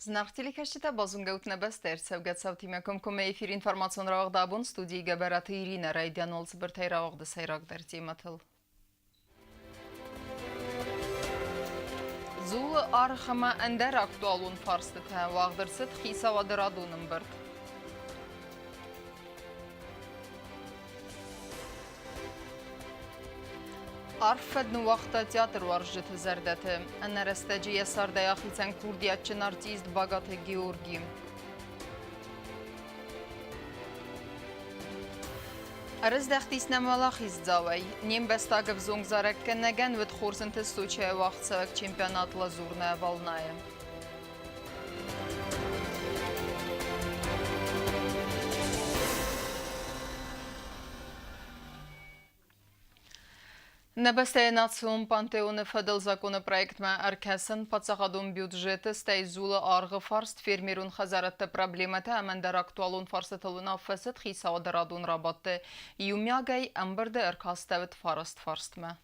Знахтеликашчита базунгеутнебес терцевгецав тимеком коме эфир информацион равагдабун студии габараты Ирина Райдянолц биртай равагды сайрак дертиматыл. Зул архама эндер актуалун фарсты тән вагдырсыт хиса вадырадунын бірд. Арфедну вақта театр варжыты зәрдәті. Әнәрестәжі ясарда яхицен курдиятчын артист Багаты Георгий. Әріздәқтіс нәмалақ издавай. Нем бәстагів зоңзарек кәннәген віт хорсынты Сочия вақытсавек чемпионат лазурная волная. Небестая национ пантеоны федел законопроект ма аркасын пацахадун бюджеты стай зулы арғы фарст фермерун хазаратты проблематы әмәндер актуалун фарсытылына фәсет хисаударадун рабатты юмягай әмбірді аркаставет фарст ма.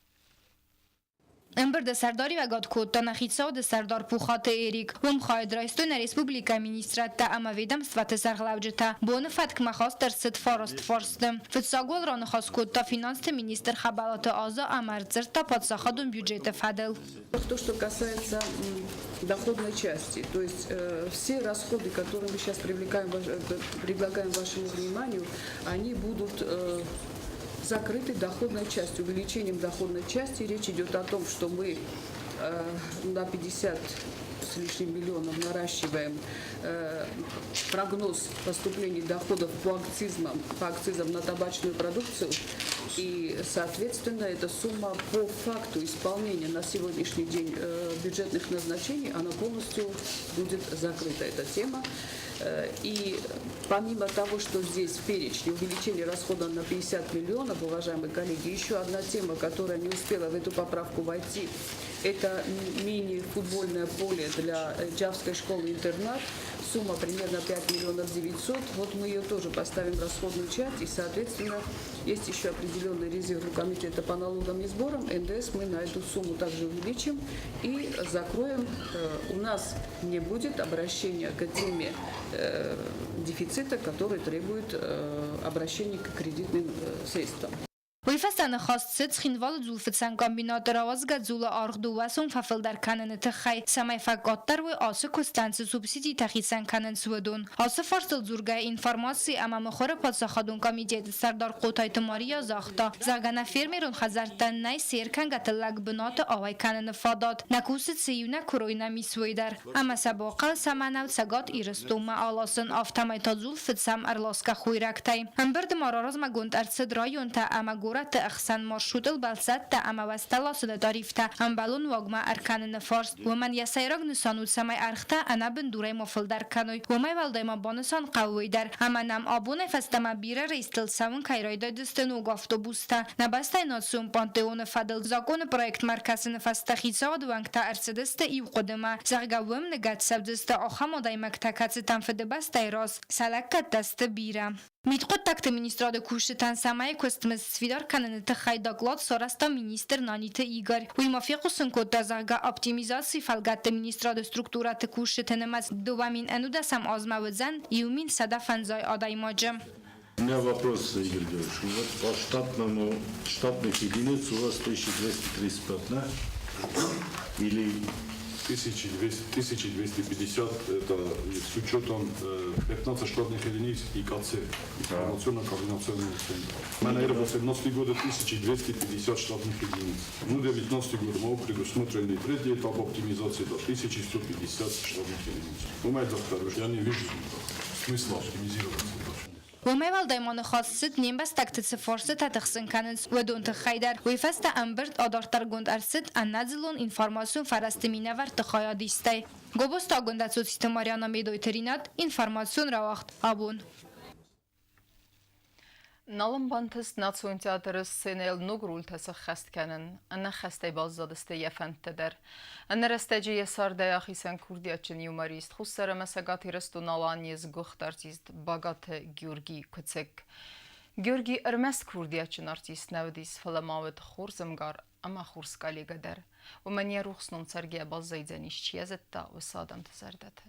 Îmbăr Sardari ve Gadkot Nakhitsa de Sardar Pukhate Erik Vom Khaydraystoner Respublika Ministrata Amavedam Svate Sarglavjeta Bon Fatk Makhastar Sit Farast Farstem Fitsagol Ran Khaskot ta Финансты министр Хабалата Аза Амарцерта Подсахадун бюджета Фадел. То, что касается доходной части, то есть все расходы, которые мы сейчас предлагаем вашему вниманию, они будут закрытой доходной частью, увеличением доходной части. Речь идет о том, что мы на 50 с лишним миллионов наращиваем прогноз поступлений доходов по акцизам на табачную продукцию. И, соответственно, эта сумма по факту исполнения на сегодняшний день бюджетных назначений, она полностью будет закрыта, эта тема. И помимо того, что здесь в перечне увеличение расхода на 50 миллионов, уважаемые коллеги, еще одна тема, которая не успела в эту поправку войти, это мини-футбольное поле для Джавской школы-интернат. Сумма примерно 5 миллионов 900. Вот мы ее тоже поставим в расходную часть. И, соответственно, есть еще определенный резерв у комитета по налогам и сборам. НДС мы на эту сумму также увеличим и закроем. У нас не будет обращения к теме дефицита, который требует обращения к кредитным средствам. ويفستان خاص ست خنوال زولفتسان کامبینات روازگا زول آرخدو واسون ففل در کنن تخی سمای فقاطر و آسه کستانس سوبسیدی تخیسان کنن سودون آسه فرسل زورگا اینفرماسی اما مخور پادساخدون کمیجید سردار قوتای تماریا زاختا زاگنا فیرمیرون خزرتن نای سیرکن گتلگ بنات آوای کنن فادات نکوست سیونه کروی نمیسوی در اما سباقل سمنو سگات ایرستو ما آلاسن آفتمای تا زولفتسام ارلاسکا خوی رکتای هم برد ماراراز ما گوند ارسد رایون تا اما گورت اخسان مرشود البلسات تا اما وستلا سد داریفتا هم بالون واگما ارکان نفارست و من یسایرگ نسانود سمای ارختا انا بندوره مفل در کنوی و می ولده ما بانسان قوی در اما نم آبونه فستما بیره ریستل سون کایرایده دستنو گفتو بوستا نبسته ناسون پانتئون فدل زاکون پروژه مرکز نفست خیزاد وانگتا ارسدست ایو قدما زغگوم نگات سبدست آخام دای مکتکات تنفده بسته راس سلکت دست بیره میتقد تکت ministrade kushtan samay kostmes svidar kanene txay doklad sorasta minister Nanita Igor. U mafiqosun kod zaga optimizacji falgat ministrade strukturat kushtanemaz dovamin enuda sam azmawzan iumin sadafan zay aday majem. У меня вопрос, Игорь Георгиевич. Вот по штатных единиц у вас 1235, да? Или 1250, это с учетом 15 штатных единиц и КЦ, информационно-координационный центр. Наверное, 18 года 1250 штатных единиц. Ну, 19 год мы предусмотрели третий этап оптимизации до 1150 штатных единиц. У меня это второй. Я не вижу смысла оптимизировать. ومی والدایمان خاصت نیم بس تکت فرصت تخسن کنن و دون تخیدر و فست امبرد آدارتر گند ارسد ان نزلون اینفرماسیون فرست مینور تخایا دیسته گوبستا گندت سوسیت ماریانا میدوی ترینات اینفرماسیون را وقت آبون Налымбантыс национ театры сценел нугрультасы хастканын, анна хастай баззадысты яфантыдар. Анна растаджи ясарда яхисан курдиячын юморист, хуссара масагат ирасту наланез гухт артист Багаты Георгий Куцек. Георгий ارمس курдиячын артист навдис фаламавет хурзымгар, ама хурс коллегадар. У меня рухснун царгия баззайдзаниш чьязетта усадан тзардаты.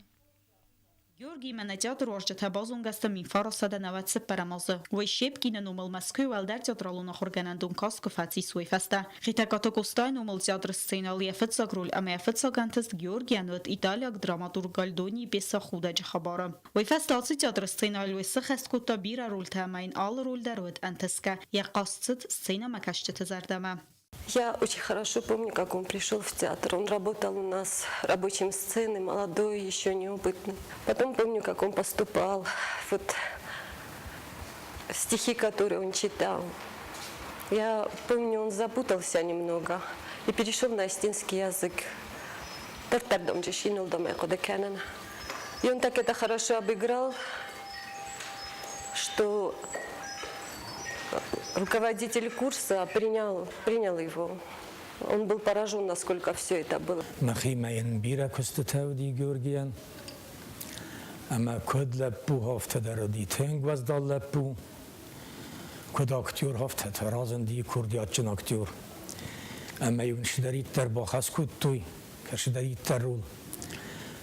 Գյորգի Մենետյատր օրջթա բազունգաստը մի ֆարոսադա նավացը պարամազը ու շեպկինը նոմալ Մոսկվա վալդար թատրալուն խորգանանդուն կասկո ֆացի սուեֆաստա Ղիտակատոկոստայն նոմալ թատրը սցենալի ֆցագրուլ ամեֆցագանտս Գյորգիանոտ Իտալիակ դրամատուրգ Գալդոնի բեսա խուդա ջխաբարը Ուեֆաստացի թատրը սցենալի սխստկոտա բիրա ռոլ թամայն ալ ռոլ դարոտ անտեսկա яқасцыт сцена макашчыты зардама Я очень хорошо помню, как он пришел в театр. Он работал у нас рабочим сцены, молодой, еще неопытный. Потом помню, как он поступал, вот стихи, которые он читал. Я помню, он запутался немного и перешел на астинский язык. И он так это хорошо обыграл, что руководитель курса принял его. Он был поражен, насколько все это было. مخیمین بیرا کستتاودی گورگیان اما کد لپو هفته درودی تنگ وز دال لپو کد اکتور هفته ترازندی کردیات چن اکتور اما یونش دارید در باخس کد توی کش دارید در رول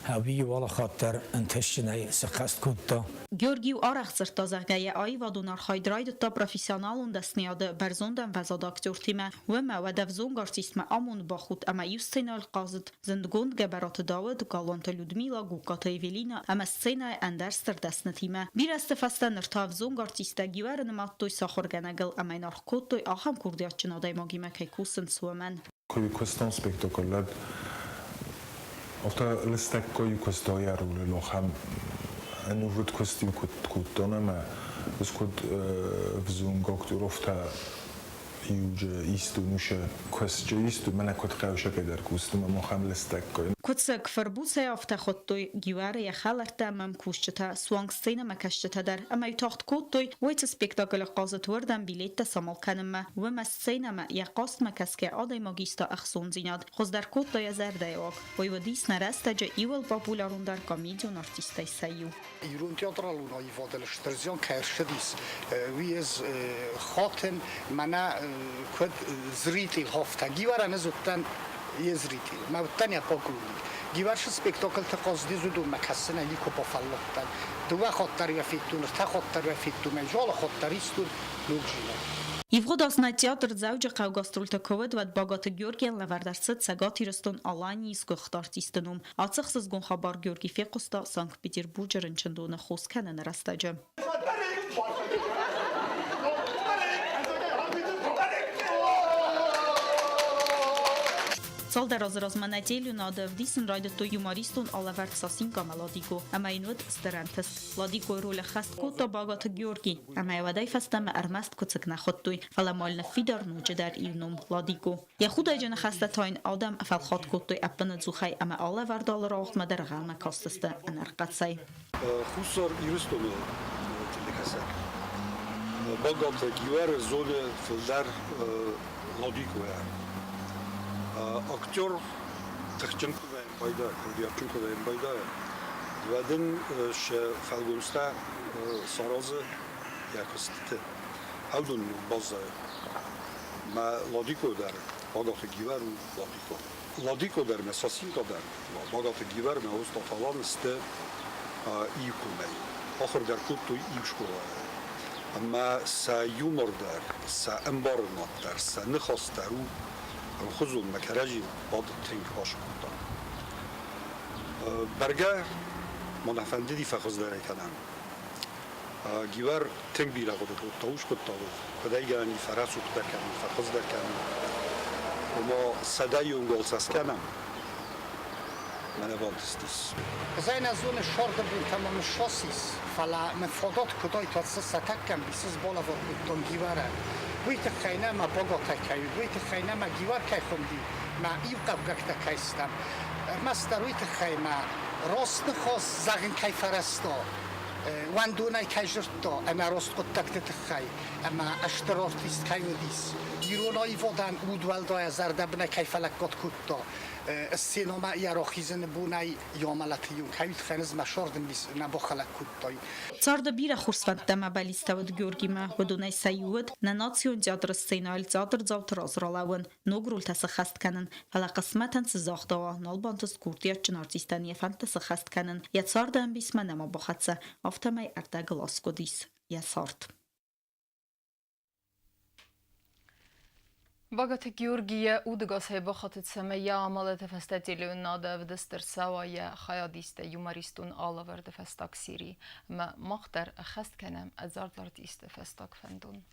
هاوی والا خاطر انتشنای سخست کد تا Գյորգի ու արախցր տազաղգայե այ վադունար խայդրայդը տա պրոֆեսիոնալ ունդասնիադը բերզոնդան վազադ ակտոր թիմը ուեմա վադավզոն գարցիսմը ամուն բախուտ ամա յուսցենալ qazıt զնդգոнд գաբարատը դավդ կալոնտը լյուդմիլա գուկատը Էվելինա ամա սցենա անդարստր դասնը թիմը բիրաստը ֆաստան նրթավզոն գարցիստա գիվարը նմատոյ սախորգանագլ ամայն արխոտոյ ախամ կուրդիաչն ադայմագի մակայքուսն սուաման Questo spettacolo Ofta l'estecco di questo iarule lo ham un nouveau costume coûteux mais parce que vzung octobre ofta يوجد يستو نوش كوست يستو من أكتر قوية كدر كوستم ما خام لستك كتسك فربوسة أفتخطوي جواره يخالرت أمام كوشتا سوانغ سينا مكشتا در أما يتاخت كوتوي ويت سبيكتاكل قازت وردن بيليت سامال كنما وما سينا ما يقاست مكسك عادي ماجيستا أخسون زيناد خز در كوتا يزرد يواق ويوديس نرستج إيول بابولارون در كوميديون أرتيستي سيو يرون تياترالون يفضل الشترزيان كيرشديس ويز خاتم منا كود زريتي هفته جيوار أنا زودن يزريتي ما بدن يباقولي جيوارش سبيكتاكل تقاصدي زودو مكسنة ليكو بفلوتن دو خاطر يفيتون تا خاطر يفيتون مجال خاطر يستون لوجينا Եվղոդասնա տեատր զաուջը խաղգաստրուլտը կովեդ վատ բագատը Գյորգիան լավարդարսըտ սագատ իրստոն ալանի իսկող տարտիստնում ացախսыз գոնխաբար Գյորգի ֆեқոստա Սանկտ Պետերբուրգ ռնչնդոնը խոսքանը նրաստաջը Солдar разразманателю надо в дисен райдет то юмористун алаверт сасинка мелодико, амайнуд стерентес. Ладико роля хастко то багат Георги, амай вадай фастам армаст коцк нахоттуй, фаламальна фидар нудждар ивнум ладико. Я худой жена хастатайн адам фалхат коттуй аппана зухай, ама алавер доллар ахма der гама кастаста анарқатсай. Хусар юристону телехасар. Багат Георги золе филдар ладико я. Aktör تخچنکوی باید کردیابچنکوی باید ودن ش فالگونستا سراز یکسته اودون باز ما لادیکو در باغات گیور لادیکو در مساسین کدر باغات گیور ما استفالان است ایکومی آخر در کتوی ایشکوه اما سیومر در سامبارنات در سنخاسترو خذوا المكراجي بعض التنك هاش كنتان برجع منافندی فخذ داره کنم گیوار تنگ بیرا قدرت توش کتاو کدای گانی فراسو کدر کنم فخذ در کنم و ما صدای اون گل ساز کنم من وانتستیس زين زون الشرط بين تمام الشاسيس فلا مفردات كداي تاسس ستكم بيسز بالا وقتون گیواره ویت خیلی ما باغات کهی، ویت خیلی ما گیوار که خوندی، ما ایو قبضه کهستم. مستر ویت خیلی ما راست خواست زغن که فرستا، وان دونای کجرتا اما راست قد تکت خی اما اشتراطیست کیودیس ایرونای ودان اودوال دای زردبنه کیفلک قد کتا السينما يروخيزن بوناي يومالاتيون كايت خنز مشاردن بس نبخلك كتاي Царда бира хурсвантама балиставад Георгима ودونای سیود نناتیون تئاتر سینال تئاتر زالت رازرالون نوگرول تسخست کنن فلا قسمتن سزاختا نالبانتس کورتیا چن ارتستانی فن تسخست کنن یا царда بیسم نما بخاتسه افتمای ارتگلاسکو دیس یا цард. Багато Георгия удгасай бахатыцаме я амалete фестетилиун надав дестерсавая хаядисте юмористун алаверде фестак сири ма махтер خست کنم ازارتارتیست فستاک فندون.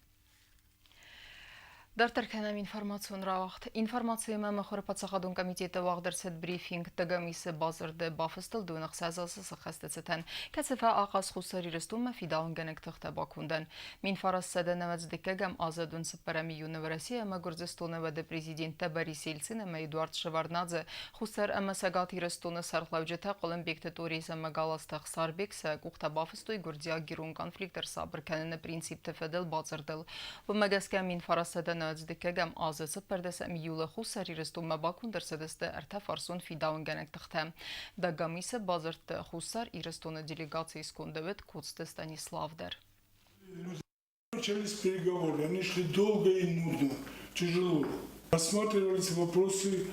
در ترکنم اینفرماسیون را وقت اینفرماسیون ما مخور پاتساقدون کمیته وقت در سد بریفینگ تگمیس بازرده بافستل دونخ سازاس سخسته ستن کسفه آغاز خسری رستون مفیدان گنگ تخت باکوندن مین فرس سده نمز دکگم آزادون سپرمی یونیورسی اما گرزستون و ده پریزیدنت بریس یلسین اما ادوارد شواردنادزه خسر اما سگاتی رستون سرخلاوجتا قلم بیکت توریز اما گالاستخ ساربیکس گوخت بافستوی گرزیا گیرون کنفلیکت در صبر کنن پرینسیپ تفدل بازردل و مگس کم مین فرس سده دکگم آزاد پردس امیول خسری رستون مباکون در سدسته ارتفارسون فیداون گنگ تختم دگمیس بازرد خسر ایرستون делегации скондовет куцте Станислав Дер. Начались переговоры, они шли долго и нудно, тяжело. Рассматривались вопросы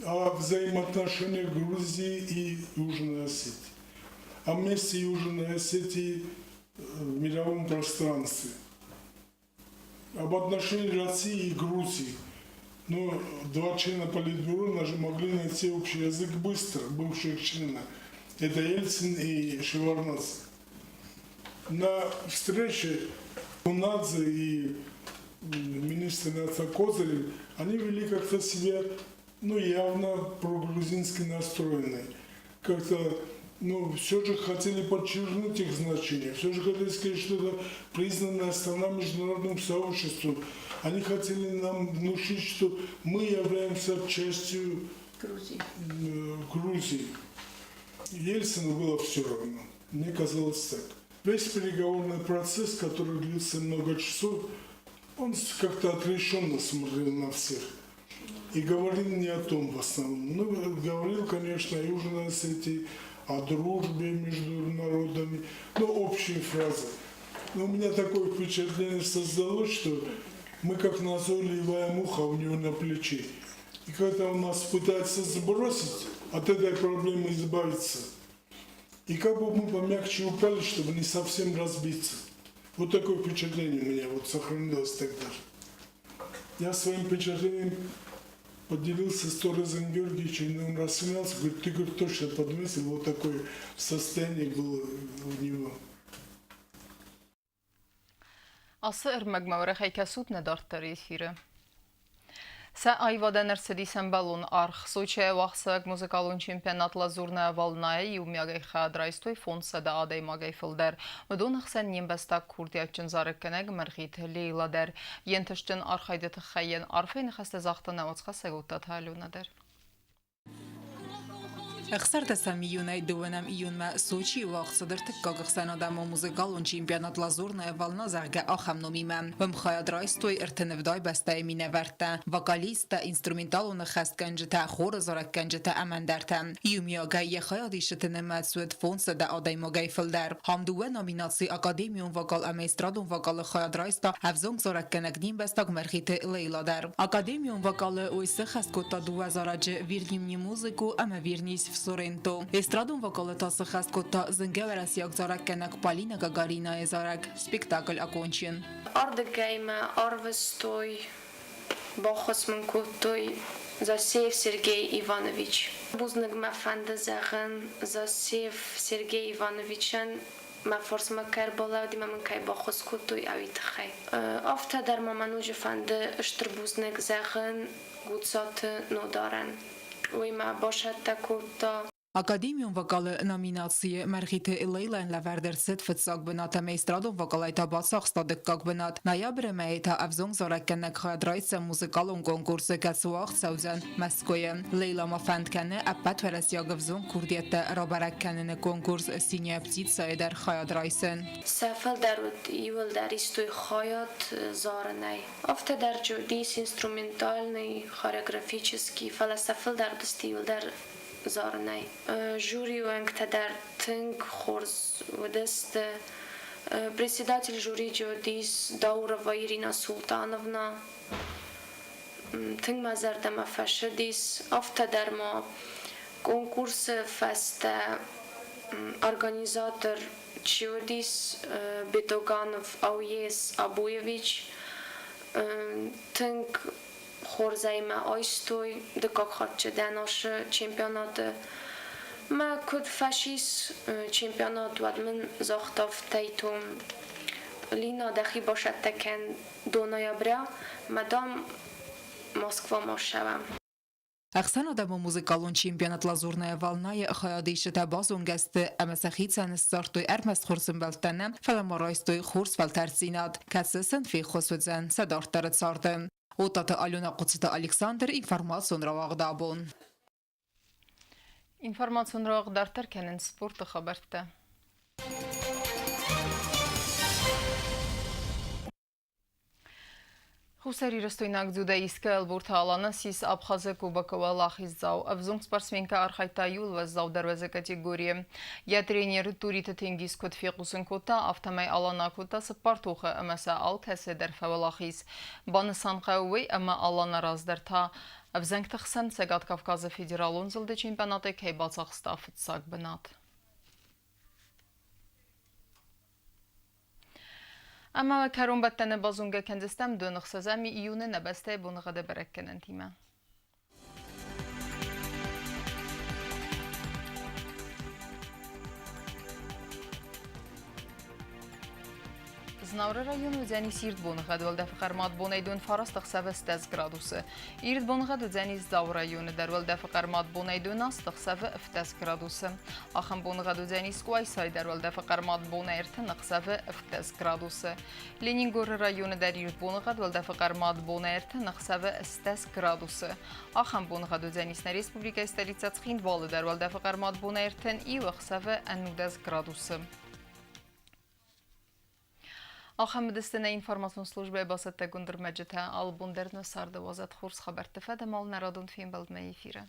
о взаимоотношениях Грузии и Южной Осетии, о месте Южной Осетии в мировом пространстве, об отношении России и Грузии. Но два члена Политбюро могли найти общий язык быстро, бывших членов. Это Ельцин и Шеварднадзе. На встрече Кунадзе и министр Козырев, они вели как-то себя, явно прогрузински настроенные. Как-то, все же хотели подчеркнуть их значение, все же хотели сказать, что это признанная страна международным сообществом. Они хотели нам внушить, что мы являемся частью Грузии. Ельцину было все равно. Мне казалось так. Весь переговорный процесс, который длился много часов, он как-то отрешенно смотрел на всех. И говорил не о том в основном. Говорил, конечно, о Южной Осетии, о дружбе между народами, общие фразы. Но у меня такое впечатление создалось, что мы как назойливая муха у него на плече. И когда он нас пытается сбросить, от этой проблемы избавиться, и как бы мы помягче упали, чтобы не совсем разбиться. Вот такое впечатление у меня сохранилось тогда. Я своим впечатлением поделился с Торезом Георгиевичем, и он рассмеялся, говорит, ты точно подметил, вот такое состояние было у него. Asır magmavre haykasut nedart tarifire. Sa ayvadan Mercedes-en balon arx Sochiye vaqsak muzikalun çempionat lazurna valnaya yumyagay xadraistoy fonsa da aday magay filder. Medon xsan nimbastak kurdiyaçın zarıkkeneg mergit Leyla der. Yentiştin arxaydı tıxayyen arfeyn xasta zaxtana vatsqa sagutat halunader. اخسرت سمیونای دوانم ایون ما سوچی و اخصدر تکاگ سنادم موزیکالون چمپیونات لازورنا والنا زرگ آخم نمیمم و مخاید رایستوی ارتنفدای بسته مینه ورته وکالیست اینسترومنتالون خست کنجتا خور زارک کنجتا امن درتم یومیاگای خیادیشت نمت سوید فونس دا آدای مگای فلدر هم دوه نامیناسی اکادمیون وکال امیسترادون وکال خیاد رایستا افزونگ زارک کنگنیم بستاگ مرخیت لیلا در اکادمیون وکال اویسه خست کتا دو زارج ویرنیمنی موزیکو اما ویرنیس Sorento. Estradun vokalătoasă hascota zânghevera siag zarakkenek Polina Gagarina zarag spektakl akončen. Ардегейма, Арвестой, Бахосманкотой, Засеев Сергей Иванович. Бузнагма фандазаган Засеев Сергей Ивановичен ما فرس ما کربلا دی من کی با خود کوتوی اوید خی. افتا در مامانوج فند اشتربوزنگ زخن گودسات ندارن. وی ما باشد تا Ակադեմիոն վոկալը նոմինացիա Մարգիթե Լեյլան լավերդերսետ ֆցակ բնատը մեյստրադոն վոկալայտա բացախ ստադկակ բնատ նայաբրը մեյթա ավզոն զորակնակ խադրայցը մուզիկալոն կոնկուրսը կացուախ սաուզան Մոսկոյը Լեյլա մաֆանդքանը ապատ վերասյագվզոն քուրդիետը ռոբարակքանը կոնկուրս սինյա птица эдер խադրայցն Սաֆալ դարուտ իվել դարիստույ խայատ զարնայ Ավտե դար ջոդիս ինստրումենտալնի խորեոգрафический философил дардստիվել դար Zarnay. Жюри уэнктадар тынк хорз выдаст председатель жюри Джодис Даурова Ирина Султановна тынк мазардама фашидис автадарма конкурс фаста организатор Джодис Бетоганов Ауес Абуевич тынк خورزایمه آیستوی دکاک خاطر دانش چمپیونات ما کد فاشیس چمپیونات ود من زاختاف تایتوم لینا دخی باشد تکن دنیا برا مدام مسکوا ماشوام Ախսան ադամո մուզիկալոն չեմպիոնատ լազուրնայա վալնայը խայադիշը տաբազոն գաստը ամասախիցան ստարտոյ արմաստ խորսն բալտանը ֆալամարայստոյ խորս վալտարցինատ կացսն ֆի խոսուձան սադարտարը ծարտը Օտատը Ալյոնա Կոծիտը Ալեքսանդր ինֆորմացիոն ռավաղդաբոն Ինֆորմացիոն ռավաղդարտար կենեն սպորտը խաբարտը Խուսերի ռստույնակ ձուդայիսկը ելբուրթը ալանը սիս աբխազը կուբակова լախիզզավ, ավզունք սպարսմենկա արխայտայულ վազզավ դարվեզը կատեգորիը. Я тренер турիты тенгиз код фиқусын кота, автомай алана кота сыпартуха, амаса ал кәседер фавалахиз. Баны санқауы, ама алана раздерта. Авзанк тахсан Сегат Кавказы федералон зылды чемпионаты кейбацақ стафыцак бінат. Ama karun battene bazunga kendistem dönük sezemi iyune nebeste bunu gade berekkenen time. Znavra rayonu zeni sirt bonığa dölde fıqarmat bonaydun farastıq səvə 10 gradusu. İrt bonığa zeni zav rayonu dərvəldə fıqarmat bonaydun astıq səvə 10 gradusu. Axın bonığa zeni skuaysay dərvəldə fıqarmat bonayırtınıq səvə 10 gradusu. Leningor rayonu dər irt bonığa döldə fıqarmat bonayırtınıq səvə 10 gradusu. Axın bonığa zeni Respublika stolica Tsxindvalı dərvəldə fıqarmat bonayırtın iyıq səvə 10 gradusu. Ахамедистина информационной службы басатта гундер мәҗете албундерны сарды вазат хурс хабар тефәдә мал нарадун фин балдмай эфиры.